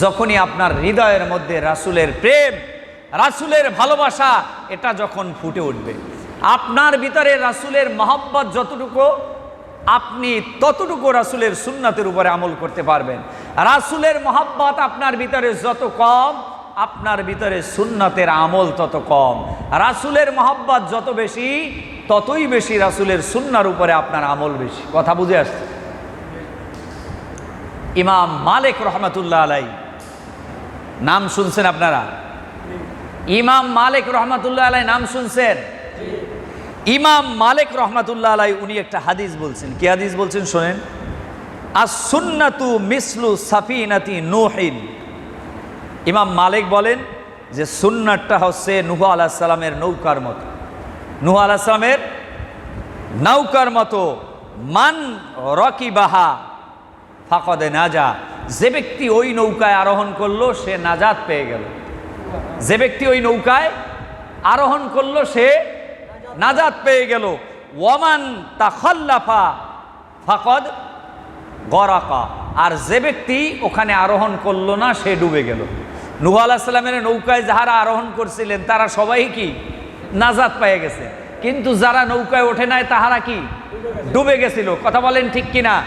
যখনই আপনার হৃদয়ের মধ্যে রাসূলের প্রেম, রাসূলের ভালোবাসা এটা যখন ফুটে উঠবে, আপনার ভিতরে রাসূলের মহব্বত যতটুকু, আপনি ততটুকু রাসূলের সুন্নাতের উপরে আমল করতে পারবেন। রাসূলের মহব্বত আপনার ভিতরে যত কম, আপনার ভিতরে সুন্নাতের আমল তত কম। রাসূলের মহব্বত যত বেশি, ততই বেশি রাসূলের সুন্নার উপরে আপনার আমল বেশি। কথা বুঝে আসছে? ইমাম মালিক রহমাতুল্লাহ আলাইহি নাম শুনছেন আপনারা? ইমাম মালিক রহমাতুল্লাহ আলাইহি নাম শুনছেন? ইমাম মালিক রহমাতুল্লাহ আলাইহি উনি একটা হাদিস বলছেন। কি হাদিস বলছেন শোনেন? আস-সুন্নাতু মিসলু সাফিনাতি নূহিন। ইমাম মালিক বলেন যে সুন্নাতটা হচ্ছে নূহ আলাইহিস সালামের নৌকার মতো। নূহ আলাইহিস সালামের নৌকার মতো। মান রাকিবাহা ফাকাদ নাজা। যে ব্যক্তি ওই নৌকায় আরোহণ করলো সে নাজাত পেয়ে গেল। যে ব্যক্তি ওই নৌকায় আরোহণ করলো সে নাজাত পেয়ে গেল। ওয়ামান তাখাল্লাফা ফাকাদ গরাকা। আর যে ব্যক্তি ওখানে আরোহণ করলো না সে ডুবে গেল। নূহ আলাইহিস সালামের নৌকায় যারা আরোহণ করছিলেন তারা সবাই কি নাজাত পেয়ে গেছে, কিন্তু যারা নৌকায় ওঠে নাই তাহারা কি ডুবে গেছিল। কথা বলেন ঠিক কিনা?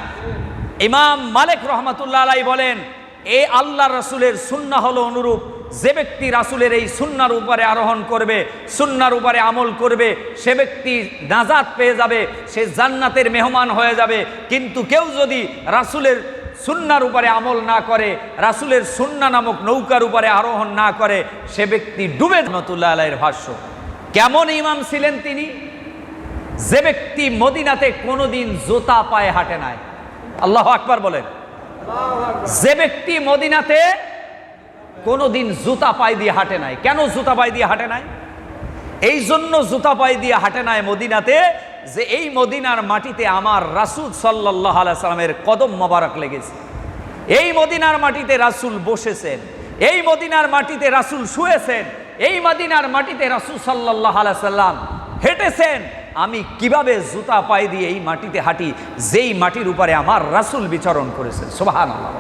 ইমাম মালিক রহমাতুল্লাহ আলাইহি বলেন এই আল্লাহ রাসূলের সুন্নাহ হলো অনুরূপ। যে ব্যক্তি রাসূলের এই সুন্নার উপরে আরোহণ করবে, সুন্নার উপরে আমল করবে, সে ব্যক্তি নাজাত পেয়ে যাবে, সে জান্নাতের মেহমান হয়ে যাবে। কিন্তু কেউ যদি রাসূলের সুন্নার উপরে আমল না করে, রাসূলের সুন্নাহ নামক নৌকার উপরে আরোহণ না করে, সে ব্যক্তি ডুবে। রহমাতুল্লাহ আলাইহির ভাষ্য। কেমন ইমাম ছিলেন তিনি? যে ব্যক্তি মদিনাতে কোনোদিন জুতা পায়ে হাঁটে নাই। আল্লাহু আকবার বলেন। যে ব্যক্তি মদিনাতে কোনোদিন জুতা পায়ে দিয়ে হাঁটে নাই। কেন জুতা পায়ে দিয়ে হাঁটে নাই? এই জন্য জুতা পায়ে দিয়ে হাঁটে নাই মদিনাতে, যে এই মদিনার মাটিতে আমার রাসূল সাল্লাল্লাহু আলাইহি সাল্লামের কদম মোবারক লেগেছে। এই মদিনার মাটিতে রাসূল বসেছেন, এই মদিনার মাটিতে রাসূল শুয়েছেন, এই মদিনার মাটিতে রাসূল সাল্লাল্লাহু আলাইহি সাল্লাম হেঁটেছেন। আমি কিভাবে জুতা পায়ে দিয়ে এই মাটিতে হাঁটি যেই মাটির উপরে আমার রাসূল বিচরণ করেছেন? সুবহানাল্লাহ।